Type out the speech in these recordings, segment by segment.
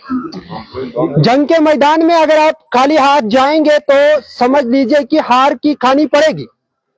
जंग के मैदान में अगर आप खाली हाथ जाएंगे तो समझ लीजिए कि हार की खानी पड़ेगी।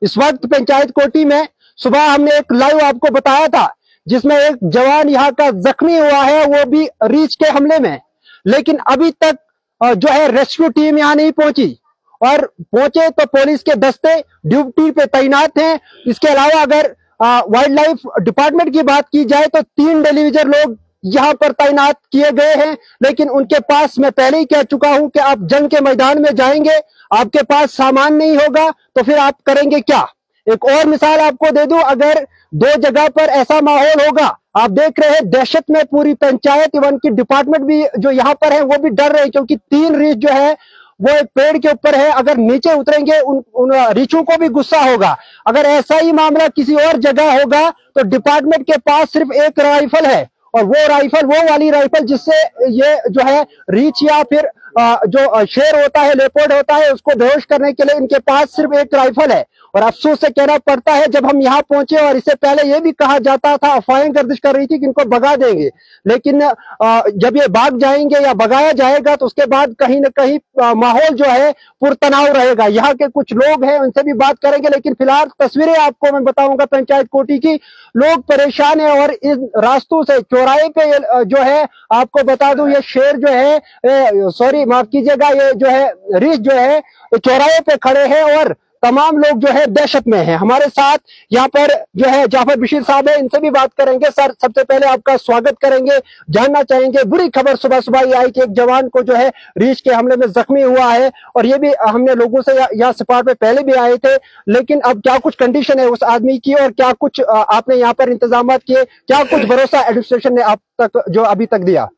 इस वक्त पंचायत कोटी में सुबह हमने एक लाइव आपको बताया था जिसमें एक जवान यहाँ का जख्मी हुआ है, वो भी रीछ के हमले में। लेकिन अभी तक जो है रेस्क्यू टीम यहाँ नहीं पहुंची, और पहुंचे तो पुलिस के दस्ते ड्यूटी पे तैनात हैं। इसके अलावा अगर वाइल्ड लाइफ डिपार्टमेंट की बात की जाए तो 3 डिलीवजर लोग यहाँ पर तैनात किए गए हैं। लेकिन उनके पास मैं पहले ही कह चुका हूं कि आप जंग के मैदान में जाएंगे, आपके पास सामान नहीं होगा तो फिर आप करेंगे क्या। एक और मिसाल आपको दे दूं, अगर 2 जगह पर ऐसा माहौल होगा, आप देख रहे हैं दहशत में पूरी पंचायत इवन की डिपार्टमेंट भी जो यहाँ पर है वो भी डर रहे हैं, क्योंकि 3 रीछ जो है वो एक पेड़ के ऊपर है। अगर नीचे उतरेंगे उन रीछों को भी गुस्सा होगा। अगर ऐसा ही मामला किसी और जगह होगा तो डिपार्टमेंट के पास सिर्फ एक राइफल है, और वो राइफल वो वाली राइफल जिससे ये जो है रीछ या फिर जो शेर होता है, लेपर्ड होता है, उसको बेहोश करने के लिए इनके पास सिर्फ एक राइफल है। और अफसोस से कहना पड़ता है जब हम यहाँ पहुंचे, और इससे पहले ये भी कहा जाता था, अफवाहें गर्दिश कर रही थी कि इनको भगा देंगे, लेकिन जब ये भाग जाएंगे या भगाया जाएगा तो उसके बाद कहीं ना कहीं माहौल जो है पुरतनाव रहेगा। यहाँ के कुछ लोग हैं, उनसे भी बात करेंगे, लेकिन फिलहाल तस्वीरें आपको मैं बताऊंगा पंचायत कोटी की। लोग परेशान है और इन रास्तों से चौराहे पे जो है आपको बता दूं, ये शेर जो है, सॉरी माफ कीजिएगा, ये जो है रीछ जो है चौराहे पे खड़े हैं और तमाम लोग जो है दहशत में हैं। हमारे साथ यहाँ पर जो है जाफर बशीर साहब है, इनसे भी बात करेंगे। सर, सबसे पहले आपका स्वागत करेंगे। जानना चाहेंगे, बुरी खबर सुबह सुबह ये आई कि एक जवान को जो है रीछ के हमले में जख्मी हुआ है, और ये भी हमने लोगों से यहाँ सिपाट पे पहले भी आए थे, लेकिन अब क्या कुछ कंडीशन है उस आदमी की, और क्या कुछ आपने यहाँ पर इंतजाम किए, क्या कुछ भरोसा एडमिनिस्ट्रेशन ने आप तक जो अभी तक दिया?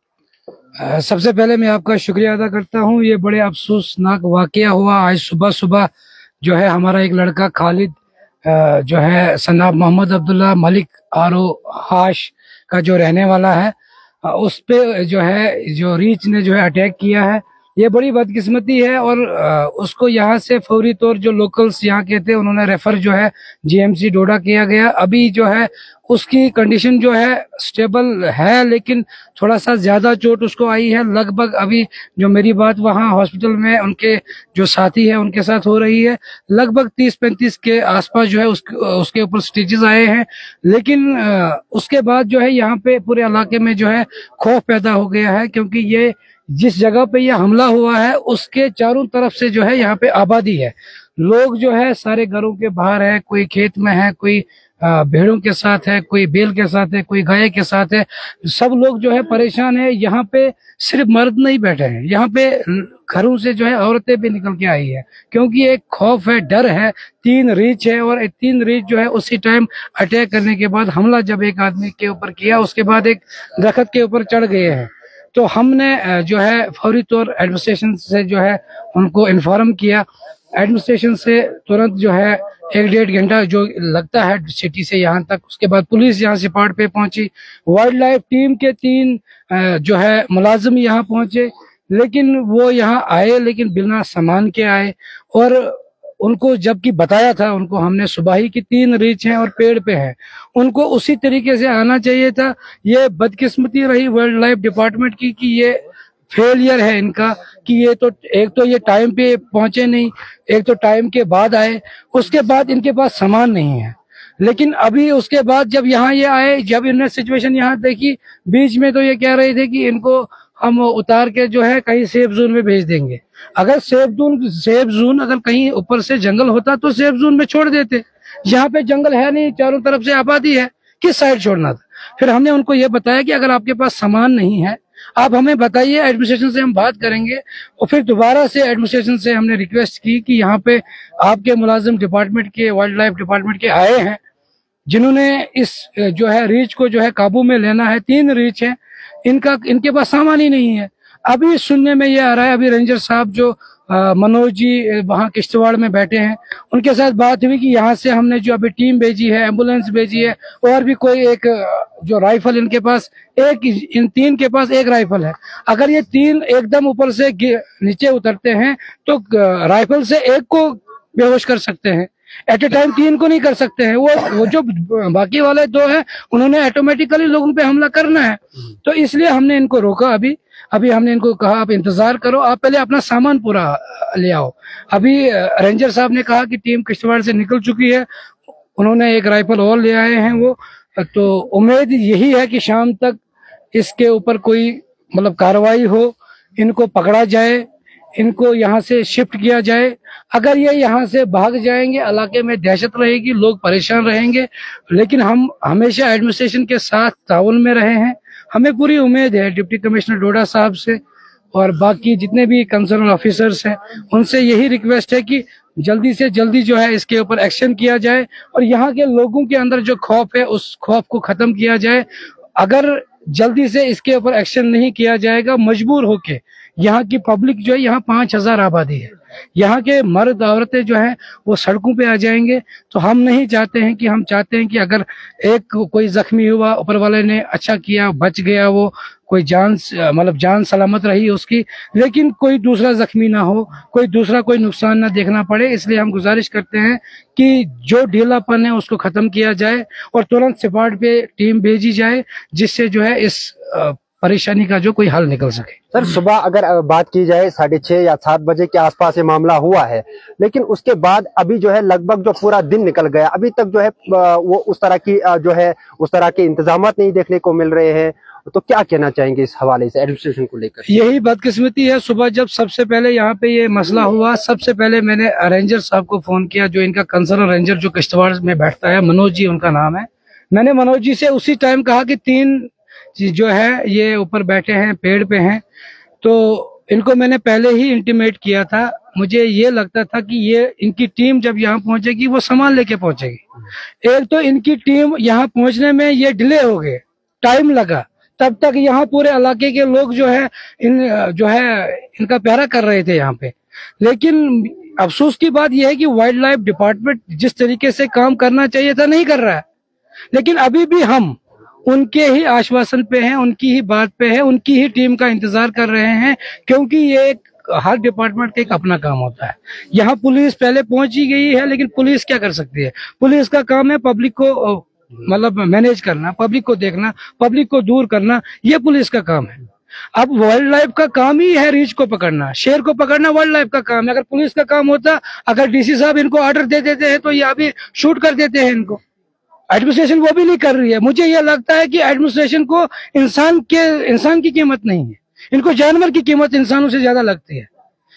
सबसे पहले मैं आपका शुक्रिया अदा करता हूँ। ये बड़े अफसोसनाक वाकया हुआ आज सुबह सुबह। जो है हमारा एक लड़का खालिद जो है सनाब मोहम्मद अब्दुल्ला मलिक आरो हाश का जो रहने वाला है, उस पे जो है जो रीछ ने जो है अटैक किया है। ये बड़ी बदकिस्मती है, और उसको यहाँ से फौरी तौर जो लोकल्स यहाँ के थे उन्होंने रेफर जो है जीएमसी डोडा किया गया। अभी जो है उसकी कंडीशन जो है स्टेबल है, लेकिन थोड़ा सा ज्यादा चोट उसको आई है। लगभग अभी जो मेरी बात वहाँ हॉस्पिटल में उनके जो साथी है उनके साथ हो रही है, लगभग 30-35 के आसपास जो है उसके ऊपर स्टिचेस आए हैं। लेकिन उसके बाद जो है यहाँ पे पूरे इलाके में जो है खौफ पैदा हो गया है, क्योंकि ये जिस जगह पे ये हमला हुआ है उसके चारों तरफ से जो है यहाँ पे आबादी है। लोग जो है सारे घरों के बाहर है, कोई खेत में है, कोई भेड़ों के साथ है, कोई बैल के साथ है, कोई गाय के साथ है। सब लोग जो है परेशान है। यहाँ पे सिर्फ मर्द नहीं बैठे हैं, यहाँ पे घरों से जो है औरतें भी निकल के आई है, क्योंकि एक खौफ है, डर है। 3 रीछ है, और 3 रीछ जो है उसी टाइम अटैक करने के बाद हमला जब एक आदमी के ऊपर किया, उसके बाद एक दरख्त के ऊपर चढ़ गए हैं। तो हमने जो है फौरी तौर एडमिनिस्ट्रेशन से जो है उनको इन्फॉर्म किया। एडमिनिस्ट्रेशन से तुरंत जो है 1-1.5 घंटा जो लगता है सिटी से यहाँ तक, उसके बाद पुलिस यहाँ सिपाट पे पहुंची। वाइल्ड लाइफ टीम के 3 जो है मुलाजिम यहाँ पहुंचे, लेकिन वो यहाँ आए लेकिन बिना सामान के आए। और उनको जबकि बताया था उनको हमने सुबह ही कि 3 रीछ हैं और पेड़ पे हैं, उनको उसी तरीके से आना चाहिए था। ये बदकिस्मती रही वाइल्ड लाइफ डिपार्टमेंट की कि ये फेलियर है इनका, कि ये तो एक तो ये टाइम पे पहुंचे नहीं, एक तो टाइम के बाद आए, उसके बाद इनके पास सामान नहीं है। लेकिन अभी उसके बाद जब यहाँ ये आए, जब इन्होंने सिचुएशन यहाँ देखी, बीच में तो ये कह रहे थे कि इनको हम उतार के जो है कहीं सेफ जोन में भेज देंगे। अगर सेफ जोन अगर कहीं ऊपर से जंगल होता तो सेफ जोन में छोड़ देते। यहाँ पे जंगल है नहीं, चारों तरफ से आबादी है, किस साइड छोड़ना था। फिर हमने उनको ये बताया कि अगर आपके पास सामान नहीं है आप हमें बताइए, एडमिनिस्ट्रेशन से हम बात करेंगे। और फिर दोबारा से एडमिनिस्ट्रेशन से हमने रिक्वेस्ट की कि यहाँ पे आपके मुलाजिम डिपार्टमेंट के, वाइल्ड लाइफ डिपार्टमेंट के आए हैं, जिन्होंने इस जो है रीछ को जो है काबू में लेना है। 3 रीछ है, इनके पास सामान ही नहीं है। अभी सुनने में ये आ रहा है, अभी रेंजर साहब जो मनोज जी वहाँ किश्तवाड़ में बैठे हैं, उनके साथ बात हुई कि यहाँ से हमने जो अभी टीम भेजी है, एम्बुलेंस भेजी है, और भी कोई एक जो राइफल इनके पास इन 3 के पास एक राइफल है। अगर ये 3 एकदम ऊपर से नीचे उतरते हैं तो राइफल से एक को बेहोश कर सकते हैं। एट ए टाइम 3 को नहीं कर सकते हैं। वो जो बाकी वाले 2 हैं उन्होंने ऑटोमेटिकली लोगों पे हमला करना है, तो इसलिए हमने इनको रोका। अभी हमने इनको कहा आप इंतजार करो, आप पहले अपना सामान पूरा ले आओ। अभी रेंजर साहब ने कहा कि टीम किश्तवाड़ से निकल चुकी है, उन्होंने एक राइफल और ले आए हैं वो, तो उम्मीद यही है कि शाम तक इसके ऊपर कोई मतलब कार्रवाई हो, इनको पकड़ा जाए, इनको यहाँ से शिफ्ट किया जाए। अगर ये यहाँ से भाग जाएंगे, इलाके में दहशत रहेगी, लोग परेशान रहेंगे, लेकिन हम हमेशा एडमिनिस्ट्रेशन के साथ ताउन में रहे हैं। हमें पूरी उम्मीद है डिप्टी कमिश्नर डोडा साहब से और बाकी जितने भी कंसर्न ऑफिसर्स हैं उनसे यही रिक्वेस्ट है कि जल्दी से जल्दी जो है इसके ऊपर एक्शन किया जाए और यहाँ के लोगों के अंदर जो खौफ है उस खौफ को खत्म किया जाए। अगर जल्दी से इसके ऊपर एक्शन नहीं किया जाएगा, मजबूर होके यहाँ की पब्लिक जो है, यहाँ 5000 आबादी है, यहाँ के मर्द औरतें जो हैं वो सड़कों पे आ जाएंगे। तो हम नहीं चाहते हैं, कि हम चाहते हैं कि अगर एक कोई जख्मी हुआ, ऊपर वाले ने अच्छा किया, बच गया, वो कोई जान मतलब जान सलामत रही उसकी, लेकिन कोई दूसरा जख्मी ना हो, कोई दूसरा कोई नुकसान ना देखना पड़े। इसलिए हम गुजारिश करते हैं कि जो ढीलापन है उसको खत्म किया जाए और तुरंत स्पॉट पे टीम भेजी जाए, जिससे जो है इस परेशानी का जो कोई हल निकल सके। सर, सुबह अगर बात की जाए 6:30 या 7 बजे के आसपास ये मामला हुआ है, लेकिन उसके बाद अभी जो है लगभग जो पूरा दिन निकल गया, अभी तक जो है वो उस तरह की जो है उस तरह के इंतजामात नहीं देखने को मिल रहे हैं। तो क्या कहना चाहेंगे इस हवाले से एडमिनिस्ट्रेशन को लेकर? यही बदकिस्मती है। सुबह जब सबसे पहले यहाँ पे ये मसला हुआ, सबसे पहले मैंने रेंजर साहब को फोन किया, जो इनका कंसर्न रेंजर जो किश्तवाड़ में बैठता है, मनोज जी उनका नाम है। मैंने मनोज जी से उसी टाइम कहा कि 3 जो है ये ऊपर बैठे हैं, पेड़ पे हैं, तो इनको मैंने पहले ही इंटीमेट किया था। मुझे ये लगता था कि ये इनकी टीम जब यहाँ पहुंचेगी वो सामान लेके पहुंचेगी। एक तो इनकी टीम यहाँ पहुंचने में ये डिले हो गए, टाइम लगा, तब तक यहाँ पूरे इलाके के लोग जो है इनका पहरा कर रहे थे यहाँ पे। लेकिन अफसोस की बात यह है कि वाइल्ड लाइफ डिपार्टमेंट जिस तरीके से काम करना चाहिए था नहीं कर रहा है। लेकिन अभी भी हम उनके ही आश्वासन पे हैं, उनकी ही बात पे है, उनकी ही टीम का इंतजार कर रहे हैं, क्योंकि ये एक हर डिपार्टमेंट का एक अपना काम होता है। यहाँ पुलिस पहले पहुंच ही गई है, लेकिन पुलिस क्या कर सकती है? पुलिस का काम है पब्लिक को मतलब मैनेज करना, पब्लिक को देखना, पब्लिक को दूर करना, ये पुलिस का काम है। अब वाइल्ड लाइफ का काम ही है रीछ को पकड़ना, शेर को पकड़ना वाइल्ड लाइफ का काम है। अगर पुलिस का काम होता, अगर डीसी साहब इनको ऑर्डर दे देते हैं तो ये अभी शूट कर देते हैं इनको। एडमिनिस्ट्रेशन वो भी नहीं कर रही है। मुझे यह लगता है कि एडमिनिस्ट्रेशन को इंसान की कीमत नहीं है, इनको जानवर की कीमत इंसानों से ज्यादा लगती है।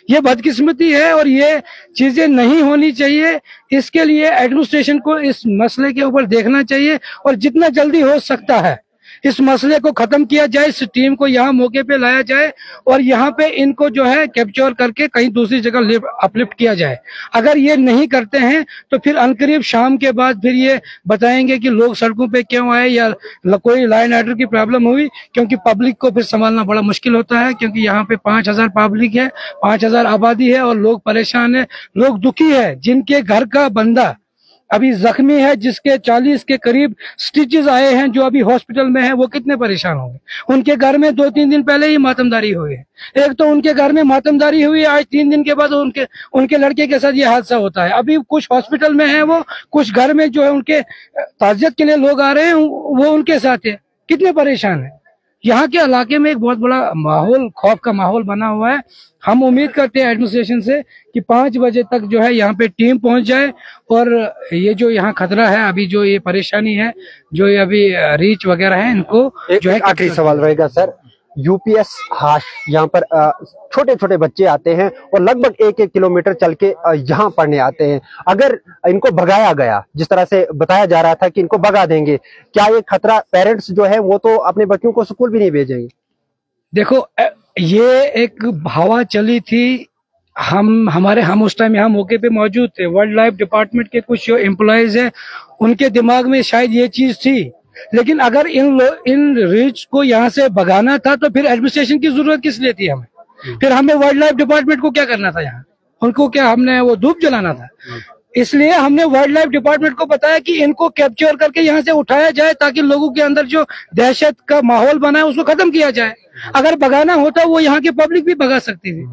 ये बदकिस्मती है और ये चीजें नहीं होनी चाहिए। इसके लिए एडमिनिस्ट्रेशन को इस मसले के ऊपर देखना चाहिए और जितना जल्दी हो सकता है इस मसले को खत्म किया जाए, इस टीम को यहाँ मौके पे लाया जाए और यहाँ पे इनको जो है कैप्चर करके कहीं दूसरी जगह अपलिफ्ट किया जाए। अगर ये नहीं करते हैं तो फिर अनकरीब शाम के बाद फिर ये बताएंगे कि लोग सड़कों पे क्यों आए या कोई लाइन ऑर्डर की प्रॉब्लम हुई, क्योंकि पब्लिक को फिर संभालना बड़ा मुश्किल होता है, क्योंकि यहाँ पे 5000 पब्लिक है, 5000 आबादी है और लोग परेशान है, लोग दुखी है। जिनके घर का बंदा अभी जख्मी है, जिसके 40 के करीब स्टिचेस आए हैं, जो अभी हॉस्पिटल में है, वो कितने परेशान होंगे। उनके घर में 2-3 दिन पहले ही मातमदारी हुई है। एक तो उनके घर में मातमदारी हुई, आज 3 दिन के बाद उनके लड़के के साथ ये हादसा होता है। अभी कुछ हॉस्पिटल में है, वो कुछ घर में जो है उनके ताजियत के लिए लोग आ रहे हैं, वो उनके साथ है। कितने परेशान है। यहाँ के इलाके में एक बहुत बड़ा माहौल, खौफ का माहौल बना हुआ है। हम उम्मीद करते हैं एडमिनिस्ट्रेशन से कि 5 बजे तक जो है यहाँ पे टीम पहुंच जाए और ये जो यहाँ खतरा है, अभी जो ये परेशानी है, जो ये अभी रीच वगैरह है, इनको जो है। आखिरी सवाल रहेगा सर, यूपीएस हाश यहाँ पर छोटे छोटे बच्चे आते हैं और लगभग 1-1 किलोमीटर चल के यहाँ पढ़ने आते हैं। अगर इनको भगाया गया, जिस तरह से बताया जा रहा था कि इनको भगा देंगे, क्या ये खतरा, पेरेंट्स जो है वो तो अपने बच्चों को स्कूल भी नहीं भेजेंगे? देखो, ये एक हवा चली थी, हम उस टाइम यहाँ मौके पे मौजूद थे। वाइल्ड लाइफ डिपार्टमेंट के कुछ जो एम्प्लॉयज हैं, उनके दिमाग में शायद ये चीज थी। लेकिन अगर इन रीच को यहाँ से भगाना था तो फिर एडमिनिस्ट्रेशन की जरूरत किस लिए थी हमें? फिर हमें वाइल्ड लाइफ डिपार्टमेंट को क्या करना था यहाँ? उनको क्या हमने वो धूप जलाना था? इसलिए हमने वाइल्ड लाइफ डिपार्टमेंट को बताया कि इनको कैप्चर करके यहाँ से उठाया जाए, ताकि लोगों के अंदर जो दहशत का माहौल बना है उसको खत्म किया जाए। अगर भगाना होता वो यहाँ के पब्लिक भी भगा सकती थी।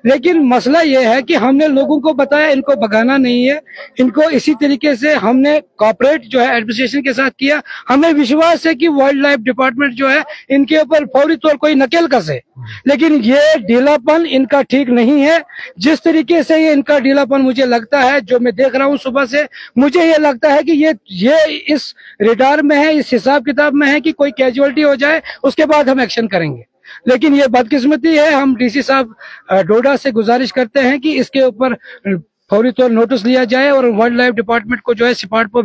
लेकिन मसला ये है कि हमने लोगों को बताया इनको भगाना नहीं है, इनको इसी तरीके से हमने कॉपरेट जो है एडमिनिस्ट्रेशन के साथ किया। हमें विश्वास है कि वाइल्ड लाइफ डिपार्टमेंट जो है इनके ऊपर फौरी तौर कोई नकेल कसे, लेकिन ये ढीलापन इनका ठीक नहीं है। जिस तरीके से ये इनका ढीलापन मुझे लगता है, जो मैं देख रहा हूँ सुबह से, मुझे ये लगता है कि ये इस रेडार में है, इस हिसाब किताब में है कि कोई कैजुअलिटी हो जाए उसके बाद हम एक्शन करेंगे। लेकिन ये बदकिस्मती है। हम डीसी साहब डोडा से गुजारिश करते हैं कि इसके ऊपर फौरी तौर नोटिस लिया जाए और वाइल्ड लाइफ डिपार्टमेंट को जो है सिपाट पर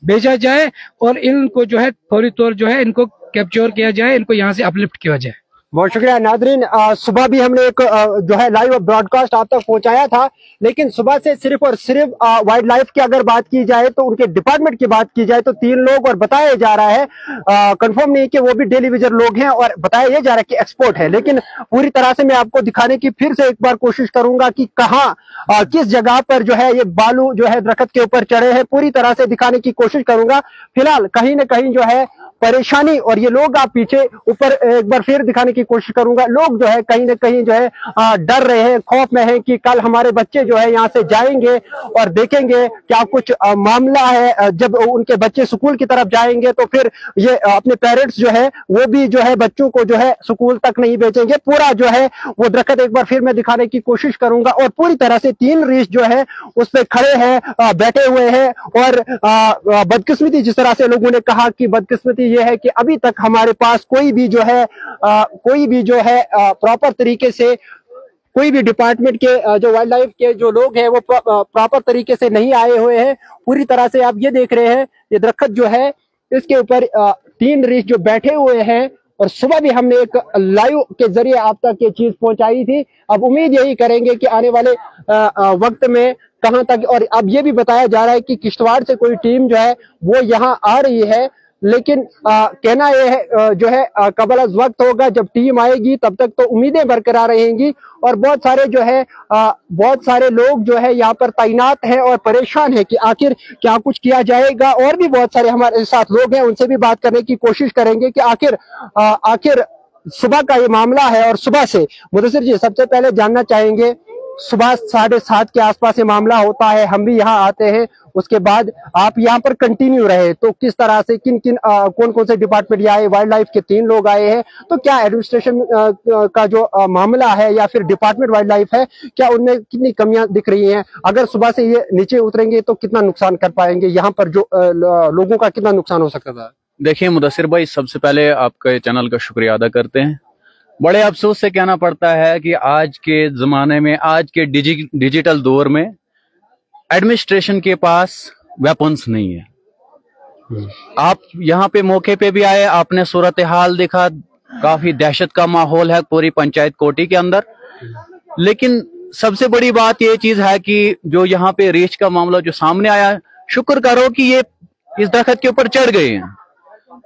भेजा जाए और इनको जो है फौरी तौर जो है इनको कैप्चर किया जाए, इनको यहाँ से अपलिफ्ट किया जाए। बहुत शुक्रिया नादरीन। सुबह भी हमने एक जो है लाइव ब्रॉडकास्ट आप तक पहुंचाया था, लेकिन सुबह से सिर्फ और सिर्फ वाइल्ड लाइफ की अगर बात की जाए तो उनके डिपार्टमेंट की बात की जाए तो 3 लोग, और बताया जा रहा है कंफर्म नहीं कि वो भी डेली विजर लोग हैं, और बताया यह जा रहा है कि एक्सपोर्ट है। लेकिन पूरी तरह से मैं आपको दिखाने की फिर से एक बार कोशिश करूंगा कि कहाँ किस जगह पर जो है ये बालू जो है दरख्त के ऊपर चढ़े हैं, पूरी तरह से दिखाने की कोशिश करूंगा। फिलहाल कहीं ना कहीं जो है परेशानी, और ये लोग आप पीछे ऊपर एक बार फिर दिखाने की कोशिश करूंगा, लोग जो है कहीं ना कहीं जो है डर रहे हैं, खौफ में हैं कि कल हमारे बच्चे जो है यहाँ से जाएंगे और देखेंगे क्या कुछ मामला है। जब उनके बच्चे स्कूल की तरफ जाएंगे तो फिर ये अपने पेरेंट्स जो है वो भी जो है बच्चों को जो है स्कूल तक नहीं भेजेंगे। पूरा जो है वो दरख्त एक बार फिर मैं दिखाने की कोशिश करूंगा, और पूरी तरह से 3 रीछ जो है उस पर खड़े हैं, बैठे हुए हैं। और बदकिस्मती, जिस तरह से लोगों ने कहा कि बदकिस्मती ये है कि अभी तक हमारे पास कोई भी जो है प्रॉपर तरीके से, कोई भी डिपार्टमेंट के जो वाइल्ड लाइफ के जो लोग हैं वो प्रॉपर तरीके से नहीं आए हुए हैं। पूरी तरह से आप ये देख रहे हैं, ये दरख्त जो है इसके ऊपर 3 रीछ जो बैठे हुए हैं, और सुबह भी हमने एक लाइव के जरिए आप तक ये चीज पहुंचाई थी। अब उम्मीद यही करेंगे कि आने वाले वक्त में कहां तक, और अब ये भी बताया जा रहा है कि किश्तवाड़ से कोई टीम जो है वो यहाँ आ रही है, लेकिन कहना यह है जो है कबल अज़ वक्त होगा, जब टीम आएगी तब तक तो उम्मीदें बरकरार रहेंगी। और बहुत सारे जो है बहुत सारे लोग जो है यहाँ पर तैनात हैं और परेशान है कि आखिर क्या कुछ किया जाएगा। और भी बहुत सारे हमारे साथ लोग हैं, उनसे भी बात करने की कोशिश करेंगे कि आखिर सुबह का ये मामला है। और सुबह से मुदस्सिर जी सबसे पहले जानना चाहेंगे, सुबह 7:30 के आसपास ये मामला होता है, हम भी यहाँ आते हैं, उसके बाद आप यहाँ पर कंटिन्यू रहे, तो किस तरह से कौन कौन से डिपार्टमेंट आए? वाइल्ड लाइफ के 3 लोग आए हैं, तो क्या एडमिनिस्ट्रेशन का जो मामला है या फिर डिपार्टमेंट वाइल्ड लाइफ है, क्या उनमें कितनी कमियां दिख रही हैं? अगर सुबह से ये नीचे उतरेंगे तो कितना नुकसान कर पाएंगे? यहाँ पर जो लोगों का कितना नुकसान हो सकता था? देखिए मुदस्सिर भाई, सबसे पहले आपके चैनल का शुक्रिया अदा करते हैं। बड़े अफसोस से कहना पड़ता है कि आज के जमाने में, आज के डिजिटल दौर में एडमिनिस्ट्रेशन के पास वेपन्स नहीं है। आप यहाँ पे मौके पे भी आए, आपने सूरत हाल देखा, काफी दहशत का माहौल है पूरी पंचायत कोटी के अंदर। लेकिन सबसे बड़ी बात ये चीज है कि जो यहाँ पे रीछ का मामला जो सामने आया, शुक्र करो कि ये इस दरख्त के ऊपर चढ़ गए हैं।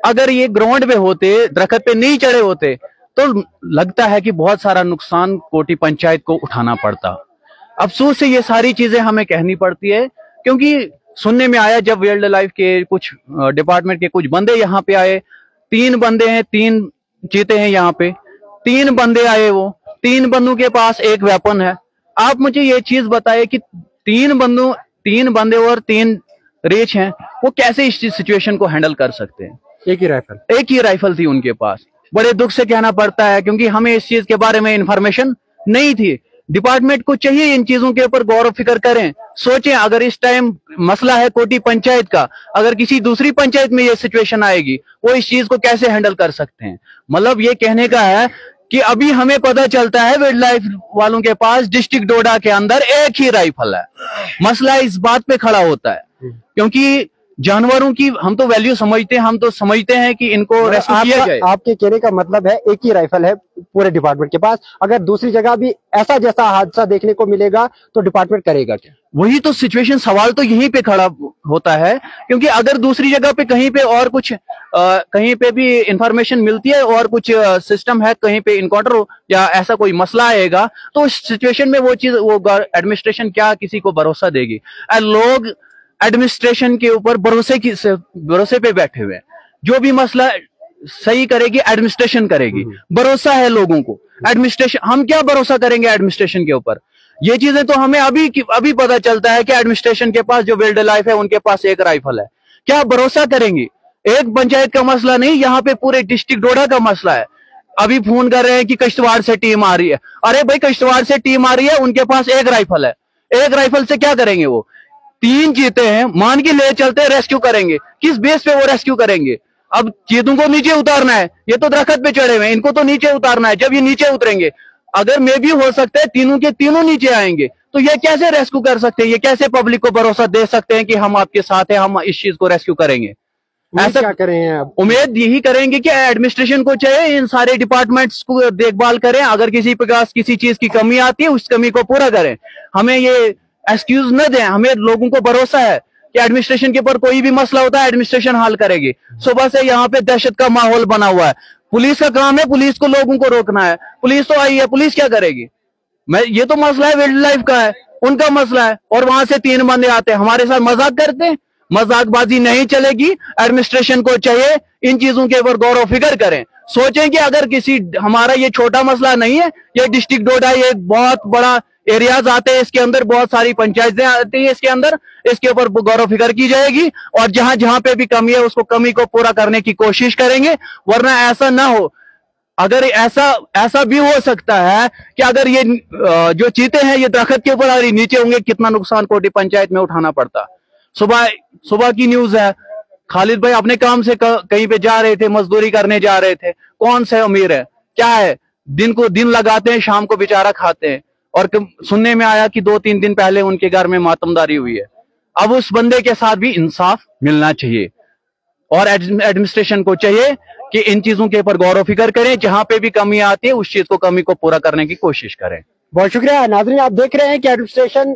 अगर ये ग्राउंड पे होते, दरख्त पे नहीं चढ़े होते, तो लगता है कि बहुत सारा नुकसान कोटी पंचायत को उठाना पड़ता। अफसोस से ये सारी चीजें हमें कहनी पड़ती है, क्योंकि सुनने में आया जब वाइल्ड लाइफ के कुछ डिपार्टमेंट के कुछ बंदे यहाँ पे आए, 3 बंदे हैं, 3 चीते हैं यहाँ पे, 3 बंदे आए, वो 3 बंदों के पास एक वेपन है। आप मुझे ये चीज बताए कि 3 बंदे और 3 रीछ हैं, वो कैसे इस सिचुएशन को हैंडल कर सकते हैं? एक ही राइफल थी उनके पास। बड़े दुख से कहना पड़ता है, क्योंकि हमें इस चीज के बारे में इंफॉर्मेशन नहीं थी। डिपार्टमेंट को चाहिए इन चीजों के ऊपर गौर फिक्र करें, सोचें। अगर इस टाइम मसला है कोटी पंचायत का, अगर किसी दूसरी पंचायत में ये सिचुएशन आएगी, वो इस चीज को कैसे हैंडल कर सकते हैं? मतलब ये कहने का है कि अभी हमें पता चलता है वाइल्ड लाइफ वालों के पास डिस्ट्रिक्ट डोडा के अंदर एक ही राइफल है। मसला इस बात पे खड़ा होता है, क्योंकि जानवरों की हम तो वैल्यू समझते हैं, हम तो समझते हैं कि इनको रेस्क्यू किया जाए। आपके कहने का मतलब है एक ही राइफल है पूरे डिपार्टमेंट के पास, अगर दूसरी जगह भी ऐसा जैसा हादसा देखने को मिलेगा तो डिपार्टमेंट करेगा क्या? वही तो सिचुएशन, सवाल तो यहीं पे खड़ा होता है, क्योंकि अगर दूसरी जगह पे कहीं पे और कुछ कहीं पे भी इंफॉर्मेशन मिलती है और कुछ सिस्टम है, कहीं पे इनकाउंटर हो या ऐसा कोई मसला आएगा, तो इस सिचुएशन में वो चीज, वो एडमिनिस्ट्रेशन क्या किसी को भरोसा देगी? लोग एडमिनिस्ट्रेशन के ऊपर भरोसे पे बैठे हुए हैं। जो भी मसला सही करेगी, एडमिनिस्ट्रेशन करेगी। भरोसा है लोगों को एडमिनिस्ट्रेशन, हम क्या भरोसा करेंगे एडमिनिस्ट्रेशन के ऊपर? ये चीजें तो हमें अभी पता चलता है कि एडमिनिस्ट्रेशन के पास जो वाइल्ड लाइफ है उनके पास एक राइफल है, क्या भरोसा करेंगे? एक पंचायत का मसला नहीं, यहाँ पे पूरे डिस्ट्रिक्ट डोडा का मसला है। अभी फोन कर रहे हैं कि किश्तवाड़ से टीम आ रही है। अरे भाई, किश्तवाड़ से टीम आ रही है, उनके पास एक राइफल है, एक राइफल से क्या करेंगे वो? 3 चीते हैं, मान के ले चलते, रेस्क्यू करेंगे, किस बेस पे वो रेस्क्यू करेंगे? अब चीतों को नीचे उतारना है, ये तो दरख्त पे चढ़े हुए हैं, इनको तो नीचे उतारना है। जब ये नीचे उतरेंगे, अगर मे भी हो सकता है तीनों के तीनों नीचे आएंगे, तो ये कैसे रेस्क्यू कर सकते हैं? ये कैसे पब्लिक को भरोसा दे सकते हैं कि हम आपके साथ हैं, हम इस चीज को रेस्क्यू करेंगे? ऐसा क्या करें आप? उम्मीद यही करेंगे कि एडमिनिस्ट्रेशन को चाहिए इन सारे डिपार्टमेंट्स को देखभाल करें, अगर किसी प्रकार किसी चीज की कमी आती है उस कमी को पूरा करें, हमें ये एक्सक्यूज न दें। हमें लोगों को भरोसा है कि एडमिनिस्ट्रेशन के ऊपर कोई भी मसला होता है एडमिनिस्ट्रेशन हल करेगी। सुबह से यहाँ पे दहशत का माहौल बना हुआ है, पुलिस का काम है, पुलिस को लोगों को रोकना है। पुलिस तो आई है, पुलिस क्या करेगी? ये तो मसला है वाइल्ड लाइफ का है, उनका मसला है, और वहां से 3 बंदे आते हैं हमारे साथ मजाक करते हैं। मजाकबाजी नहीं चलेगी। एडमिनिस्ट्रेशन को चाहिए इन चीजों के ऊपर गौर फिक्र करें, सोचें कि अगर किसी, हमारा ये छोटा मसला नहीं है, ये डिस्ट्रिक्ट डोडा ये बहुत बड़ा एरियाज आते हैं, इसके अंदर बहुत सारी पंचायतें आती हैं, इसके अंदर इसके ऊपर गौर फिक्र की जाएगी, और जहां जहां पे भी कमी है उसको कमी को पूरा करने की कोशिश करेंगे। वरना ऐसा ना हो, अगर ऐसा भी हो सकता है कि अगर ये जो चीते हैं ये दरख्त के ऊपर अगर नीचे होंगे, कितना नुकसान कोटी पंचायत में उठाना पड़ता। सुबह की न्यूज है, खालिद भाई अपने काम से कहीं पे जा रहे थे, मजदूरी करने जा रहे थे, कौन से अमीर है, क्या है, दिन को दिन लगाते हैं, शाम को बेचारा खाते हैं, और सुनने में आया कि 2-3 दिन पहले उनके घर में मातमदारी हुई है। अब उस बंदे के साथ भी इंसाफ मिलना चाहिए, और एडमिनिस्ट्रेशन को चाहिए कि इन चीजों के ऊपर गौर फिक्र करें, जहां पे भी कमी आती है उस चीज को कमी को पूरा करने की कोशिश करें। बहुत शुक्रिया नाज़रीन, आप देख रहे हैं कि एडमिनिस्ट्रेशन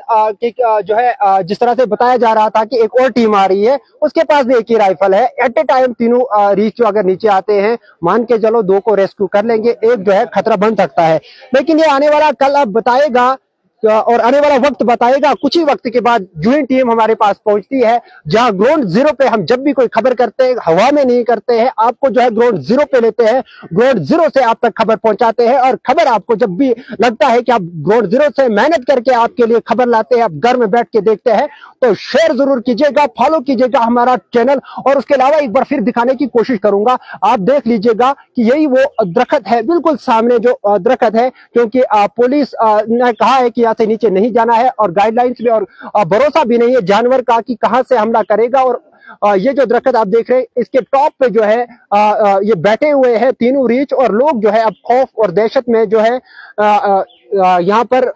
जो है जिस तरह से बताया जा रहा था कि एक और टीम आ रही है, उसके पास भी एक ही राइफल है। एट ए टाइम तीनों रीच जो अगर नीचे आते हैं, मान के चलो 2 को रेस्क्यू कर लेंगे, एक जो है खतरा बन सकता है। लेकिन ये आने वाला कल अब बताएगा और आने वाला वक्त बताएगा। कुछ ही वक्त के बाद जो ही टीम हमारे पास पहुंचती है, जहां ग्राउंड जीरो पे हम जब भी कोई खबर करते हैं, हवा में नहीं करते हैं, आपको जो है ग्राउंड जीरो पे लेते हैं, ग्राउंड जीरो से आप तक खबर पहुंचाते हैं। और खबर आपको जब भी लगता है कि आप ग्राउंड जीरो से मेहनत करके आपके लिए खबर लाते हैं, आप घर में बैठ के देखते हैं, तो शेयर जरूर कीजिएगा, फॉलो कीजिएगा हमारा चैनल। और उसके अलावा एक बार फिर दिखाने की कोशिश करूंगा, आप देख लीजिएगा कि यही वो दरख्त है, बिल्कुल सामने जो दरख्त है, क्योंकि पुलिस ने कहा है कि से नीचे नहीं जाना है, और गाइडलाइंस में और भरोसा भी नहीं है जानवर का कि कहां से हमला करेगा। और ये जो दरख्त आप देख रहे हैं, इसके टॉप पे जो है ये बैठे हुए हैं तीनों रीच, और लोग जो है अब खौफ और दहशत में जो है यहाँ पर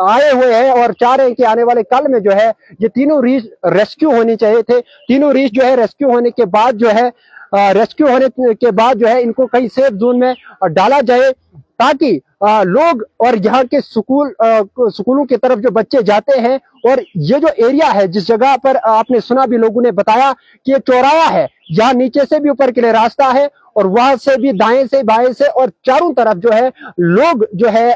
आए हुए हैं, और चाह रहे हैं कि आने वाले कल में जो है ये तीनों रीच रेस्क्यू होनी चाहिए थे। तीनों रीच जो है रेस्क्यू होने के बाद जो है इनको कहीं सेफ जोन में डाला जाए, ताकि लोग और यहाँ के स्कूलों की तरफ जो बच्चे जाते हैं, और ये जो एरिया है जिस जगह पर आपने सुना भी, लोगों ने बताया कि ये चौराहा है, यहाँ नीचे से भी ऊपर के लिए रास्ता है, और वहां से भी दाएं से बाएं से और चारों तरफ जो है लोग जो है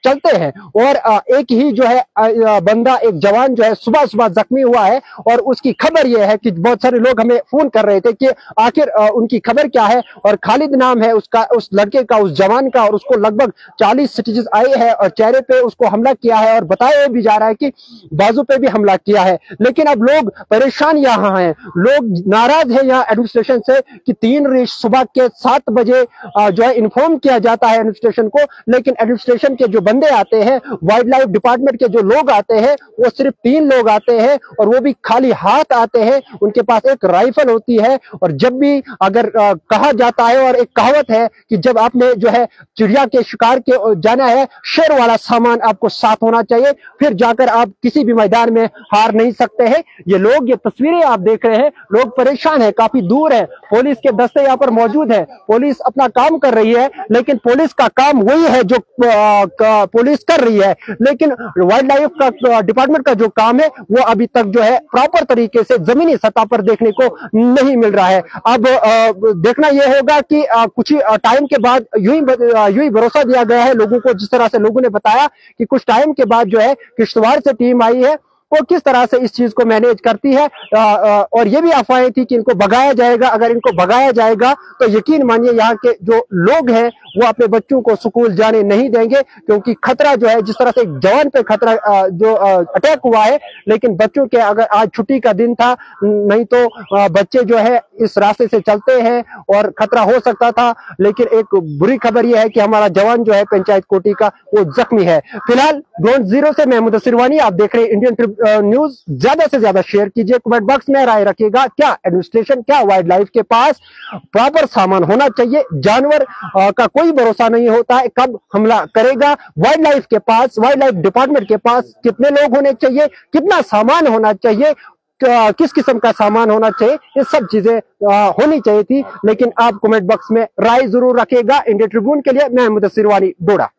चलते हैं। और एक ही जो है बंदा, एक जवान जो है सुबह सुबह जख्मी हुआ है, और उसकी खबर यह है कि बहुत सारे लोग हमें फोन कर रहे थे कि आखिर उनकी खबर क्या है। और खालिद नाम है उसका, उस लड़के का, उस जवान का, और उसको लगभग 40 स्टिचेस आए हैं, और चेहरे पे उसको हमला किया है, और बताया भी जा रहा है कि बाजू पे भी हमला किया है। लेकिन अब लोग परेशान यहाँ हैं, लोग नाराज है यहाँ एडमिनिस्ट्रेशन से कि 3 रीच सुबह के 7 बजे जो है इन्फॉर्म किया जाता है एडमिनिस्ट्रेशन को, लेकिन एडमिनिस्ट्रेशन के जो बंदे आते हैं, वाइल्ड लाइफ डिपार्टमेंट के जो लोग आते हैं, वो सिर्फ 3 लोग आते हैं, और वो भी खाली हाथ आते हैं। उनके पास एक राइफल होती है, और जब भी अगर कहा जाता है, और एक कहावत है कि जब आपने जो है चिड़िया के शिकार के जाना है, शेर वाला सामान आपको साथ होना चाहिए, फिर जाकर आप किसी भी मैदान में हार नहीं सकते हैं। ये लोग, ये तस्वीरें आप देख रहे हैं, लोग परेशान है, काफी दूर है, पुलिस के दस्ते यहाँ पर मौजूद है, पुलिस अपना काम कर रही है, लेकिन पुलिस का काम वही है जो पुलिस कर रही है, लेकिन वाइल्ड लाइफ का डिपार्टमेंट का जो काम है वो अभी तक जो है प्रॉपर तरीके से जमीनी सतह पर देखने को नहीं मिल रहा है। अब देखना यह होगा कि कुछ टाइम के बाद यूं ही भरोसा दिया गया है लोगों को, जिस तरह से लोगों ने बताया कि कुछ टाइम के बाद जो है किश्तवाड़ से टीम आई है, वो किस तरह से इस चीज को मैनेज करती है। और ये भी अफवाहें थी कि इनको भगाया जाएगा। अगर इनको भगाया जाएगा तो यकीन मानिए यहाँ के जो लोग हैं वो अपने बच्चों को स्कूल जाने नहीं देंगे, क्योंकि खतरा जो है, जिस तरह से एक जवान पे खतरा जो अटैक हुआ है, लेकिन बच्चों के अगर आज छुट्टी का दिन था, नहीं तो बच्चे जो है इस रास्ते से चलते हैं और खतरा हो सकता था। लेकिन एक बुरी खबर यह है कि हमारा जवान जो है पंचायत कोटी का वो जख्मी है। फिलहाल ग्राउंड जीरो से मैं मुदस्सिर वानी, आप देख रहे हैं इंडियन न्यूज। ज्यादा से ज्यादा शेयर कीजिए, कमेंट बॉक्स में राय रखिएगा। क्या एडमिनिस्ट्रेशन, क्या वाइल्ड लाइफ के पास प्रॉपर सामान होना चाहिए? जानवर का कोई भरोसा नहीं होता है, कब हमला करेगा। वाइल्ड लाइफ के पास, वाइल्ड लाइफ डिपार्टमेंट के पास कितने लोग होने चाहिए, कितना सामान होना चाहिए, किस किस्म का सामान होना चाहिए, ये सब चीजें होनी चाहिए थी। लेकिन आप कमेंट बॉक्स में राय जरूर रखिएगा। इंडिया ट्रिब्यून के लिए मैं मुदस्सिर वानी, डोडा।